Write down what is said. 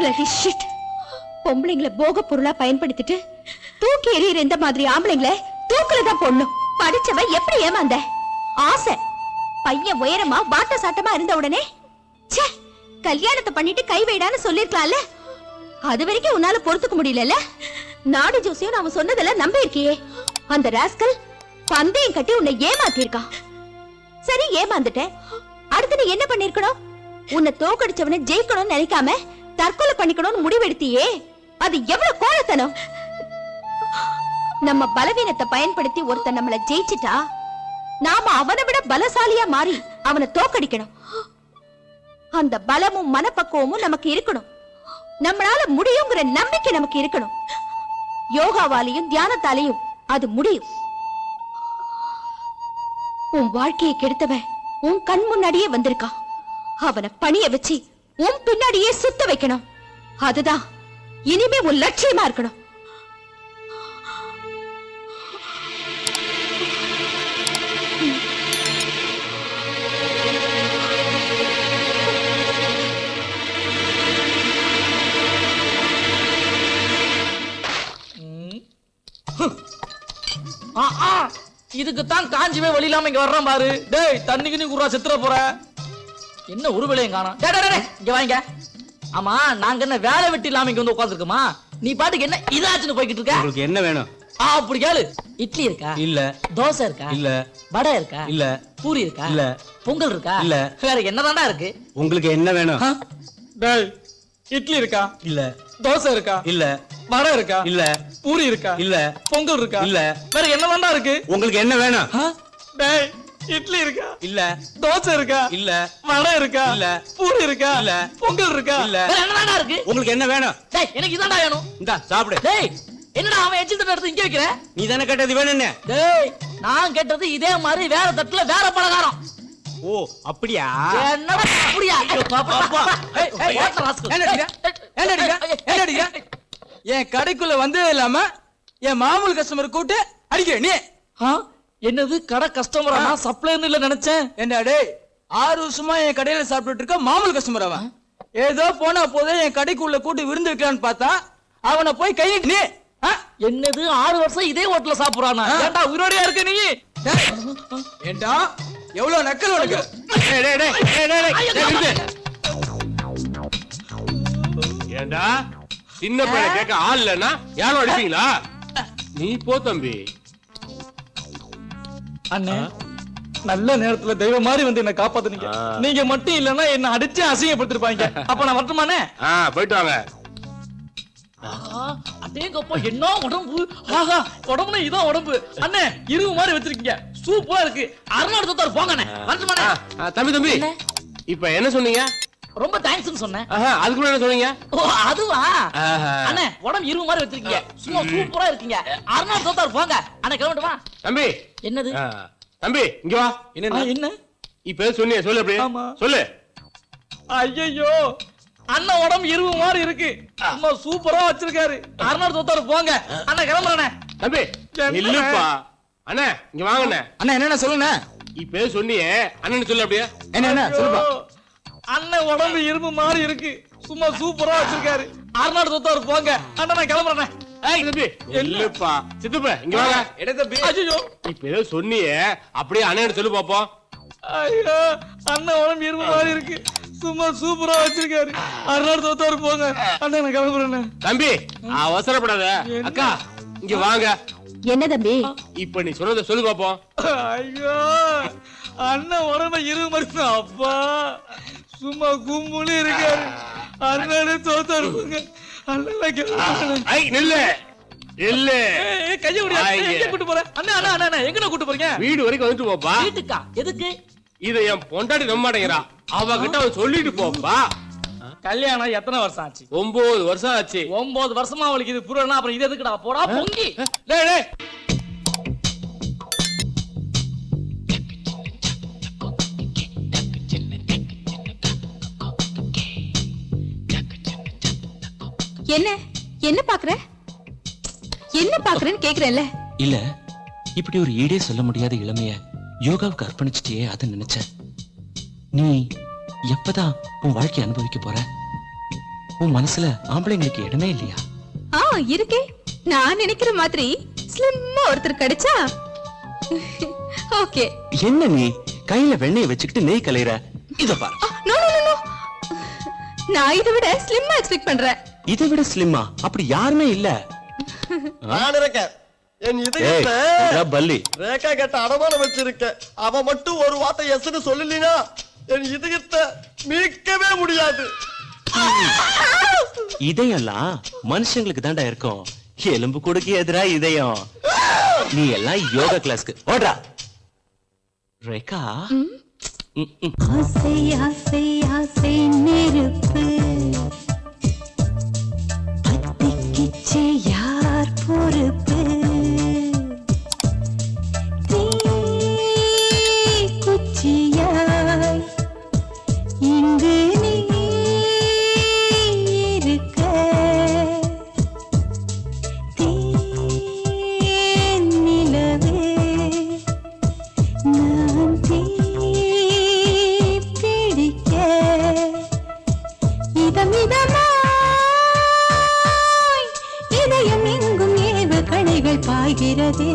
bloody shit. பொம்பளைங்களை போக பொருளா பயன்படுத்திட்டு தூக்கி எறிகிற இந்த மாதிரி ஆம்பளைங்களை தூக்குலதான் போடணும். படிச்சவன் எப்படி ஏமாந்த? ஆசை பையன் உயரமா வாட்ட சாட்டமா இருந்த உடனே கல்யாணத்தை பண்ணிட்டு கை வைடான்னு சொல்லிருக்கலாம்ல. அது வரைக்கும் உன்னால பொறுத்துக்க முடியல. நாடு ஜோசியம் அவன் சொன்னதெல்லாம் நம்ப இருக்கியே. அந்த ராஸ்கல் பந்தயம் கட்டி உன்னை ஏமாத்தி இருக்கான். சரி, ஏமாந்துட்டேன். அடுத்து நீ என்ன பண்ணிருக்கணும்? உன்னை தோக்கடிச்சவனை ஜெயிக்கணும்னு நினைக்காம தற்கொலை பண்ணிக்கணும்னு முடிவெடுத்தியே. அது எவ்வளவு கோலத்தனம். நம்ம பலவீனத்தை பயன்படுத்தி ஒருத்தன் நம்மள ஜெயிச்சிட்டா நாம அவனை விட பலசாலியா மாறி அவனை தோக்கடிக்கணும். அந்த பலமும் மனப்பக்குவமும் நமக்கு இருக்கணும். நம்மளால முடியுங்கிற நம்பிக்கை நமக்கு இருக்கணும். யோகாவாலையும் தியானத்தாலையும் அது முடியும். உன் வாழ்க்கையை கெடுத்தவன் உன் கண் முன்னாடியே வந்திருக்கான். அவனை பணிய வச்சு உன் பின்னாடியே சுத்த வைக்கணும். அதுதான் இனிமே உன் லட்சியமா இருக்கணும். இதுக்குத்தான் காஞ்சிவே வழி இல்லாம இங்க வர்றான் பாரு. டேய், தண்ணிக்கு நீ குறா செத்துற போற. என்ன ஒரு வேலையும் காணோம். இங்க வாங்க. ஆமா, நாங்க என்ன வேலை வெட்டி இல்லாம இங்க வந்து உட்கார்ந்துருக்கோமா? நீ பாட்டுக்கு என்ன இதாச்சுன்னு போய்கிட்டு இருக்க? உங்களுக்கு என்ன வேணும்? அப்படி கேளு. இட்லி இருக்கா? இல்ல. தோசை இருக்கா? இல்ல. வடை இருக்கா? இல்ல. பூரி இருக்கா? இல்ல. பொங்கல் இருக்கா? இல்ல. வேற என்னதான்டா இருக்கு? உங்களுக்கு என்ன வேணும்? டேய், இட்லி இருக்கா? இல்ல. தோசை இருக்கா? இல்ல. வடை இருக்கா? இல்ல. பூரி இருக்கா? இல்ல. பொங்கல் இருக்கா? இல்ல. வேற என்னதான்டா இருக்கு? உங்களுக்கு என்ன வேணும்? டேய், இட்லி இருக்கா? இல்ல. தோசை இருக்கா? இல்ல. வடை இருக்கா? இல்ல. பூரி இருக்கா? இல்ல. பொங்கல் இருக்கா? இல்ல. வேற என்னதான்டா இருக்கு? உங்களுக்கு என்ன வேணும்? டேய், எனக்கு இதான்டா வேணும். இந்தா சாப்பிடு. டேய், என்னடா அவன் எச்சில் தட்டு எடுத்து இங்க வைக்கிற? நீ தானே கேட்டது வேணும்னு. டேய், நான் கேட்டது இதே மாதிரி வேற தட்டுல வேற பலகாரம். ஓ, அப்படியா? என்னடா அப்படியா? பாப்பா. ஏய், வாட்டர் ராஸ்கல். என்னடிங்க என் கடைக்குள்ள வந்து இல்லாம என் மாமூல் கஸ்டமர் கூட்டு அடிக்கிற நீ? என்னது கடை கஸ்டமரா? நான் சப்ளையர்னு இல்ல நினைச்சேன். என்ன டேய், 6 வருஷமா என் கடையில சாப்பிட்டு இருக்க மாமூல் கஸ்டமர் அவன். ஏதோ போனா போதே என் கடைக்குள்ள கூட்டு விருந்து வைக்கலான்னு பார்த்தா அவனை போய் கையிட்டு நீ என்னது 6 வருஷம் இதே ஹோட்டல்ல சாப்பிடுறானா? ஏன்டா உயிரோடயா இருக்க நீ? ஏண்டா எவ்வளவு நக்கல் உனக்கு? ஏண்டா சின்ன பையன் கேட்க ஆள் இல்லன்னா யாரும் அடிப்பீங்களா? நீ போ தம்பி. அண்ணே, நல்ல நேரத்துல தெய்வம் மாதிரி வந்து என்ன காப்பாத்துனீங்க. நீங்க மட்டும் இல்லன்னா என்ன அடிச்சு அசிங்கப்படுத்திருப்பாங்க. அப்ப நான் வரட்டுமானே? போயிட்டு வாங்க. அதேங்கப்பா, என்ன உடம்பு! ஆஹா, உடம்புனா இதான் உடம்பு. அண்ணே, இரும்பு மாதிரி வச்சிருக்கீங்க. சூப்பரா இருக்கு. அருணாடு தோத்தாரு. போங்கண்ணே, வரட்டுமானே? தம்பி இப்ப என்ன சொன்னீங்க? ரொம்ப தேங்க்ஸ் சொன்னேன். அதுக்கு என்ன சொன்னீங்க? ஓ, அதுவா? அண்ணே, உடம்பு இரும்பு மாதிரி வச்சிருக்கீங்க. சும்மா சூப்பரா இருக்கீங்க. அருணாடு தோத்தாரு. போங்க அண்ணே, கிளம்பட்டுமா? தம்பி. என்னது? தம்பி இங்க வா. என்ன இப்ப சொன்னீங்க, சொல்லு. அப்படியே சொல்லு. ஐயோ, அண்ணன் உடம்பு இரும்பு மாதிரி இருக்கு. அம்மா சூப்பரா வச்சிருக்காரு. அருணாடு தோத்தாரு. போங்க அண்ணே, கிளம்புறேனே. தம்பி இல்லப்பா. அண்ணே இங்க வாங்கண்ணே. அண்ணா என்ன சொல்லுண்ணே? இப்ப சொன்னியே, அண்ணன் சொல்லு. அப்படியே என்ன சொல்லுப்பா. அண்ணன் உடம்பு இரும்பு மாதிரி இருக்கு. சும்மா சூப்பரா வச்சிருக்காரு. அருணாடு தோத்தாரு. போங்க அண்ணா, நான் கிளம்புறேனே. தம்பி இல்லப்பா. சித்தப்பா இங்க வாங்க. ஐயோ, இப்ப ஏதோ சொன்னியே, அப்படியே அண்ணன் சொல்லு பாப்போம். ஐயோ, அண்ணன் உடம்பு இரும்பு மாதிரி இருக்கு. சும்மா சூப்பரா வச்சிருக்காரு. அருணாடு தோத்தாரு. போங்க அண்ணா, நான் கிளம்புறேன். தம்பி அவசரப்படாத. அக்கா இங்க வாங்க. என்ன தம்பி? இப்ப நீ சொன்னதை சொல்லு பாப்போம். ஐயோ, அண்ணன் உடம்பு இரும்பு மாதிரி. அப்பா, சும்மா கும்புலி இருக்காரு. அருணாடு தோத்தாரு. போங்க அண்ணன், நில்லு இல்ல கைய விடு. எங்க கூட்டி போற? அண்ணா அண்ணா அண்ணா, எங்க கூட்டி போறீங்க? வீடு வரைக்கும் வந்துட்டு போப்பா. வீட்டுக்கா? எதுக்கு? இத என் பொண்டாட்டி நம்ப மாட்டேங்கிறா. அவகிட்ட அவன் சொல்லிட்டு போப்பா. கல்யாணம் எத்தனை வருஷம் ஆச்சு? 9 வருஷம் ஆச்சு. 9 வருஷமா அவளுக்கு இது புரியலனா அப்புறம் இது எதுக்குடா? போடா பொங்கி. டேய் டேய், என்ன என்ன பாக்குற? என்ன பாக்குறேன்னு கேக்குறேன்ல. இல்ல, இப்படி ஒரு ஈடே சொல்ல முடியாத இளமைய யோகாவுக்கு அர்ப்பணிச்சிட்டியே, அதை நினைச்சேன். நீ எப்பதான் உன் வாழ்க்கையை அனுபவிக்க போற? உன் மனசுல ஆம்பளைங்களுக்கு இடமே இல்லையா? இருக்கே. நான் நினைக்கிற மாதிரி ஸ்லிம்மா ஒருத்தர் கிடைச்சா ஓகே. என்ன நீ கையில வெண்ணெய் வச்சுக்கிட்டு நெய் கலையற? இத பாரு. No no no. நான் இதை விட ஸ்லிம்மா எக்ஸ்பெக்ட் பண்றேன். இதை விட ஸ்லிம்மா அப்படி யாருமே இல்ல. நான் இருக்கேன். என் ஏய், இதயத்தை இதா பல்லி. ரேகா கேட்ட அடமானம் வச்சிருக்க. அவ மட்டும் ஒரு வார்த்தை எஸ்ன்னு சொல்லலினா என் இதயத்தை மீட்கவே முடியாது. இதயம்லாம் மனுஷங்களுக்கு தாண்டா இருக்கும். எலும்பு கூடுக்கு எதிரா இதயம். நீ எல்லாம் யோகா கிளாஸ்க்கு ஓடுறா. ரேகா. ஆசை ஆசை ஆசை நெருப்பு பத்திக்கிச்சு யார் பொறுப்பு? குச்சியாய் இங்கு நீ இருக்க நிலவே நான் பிடிக்க இதமிதமாய் இதயம் எங்கும் ஏவு கணைகள் பாய்கிறதே.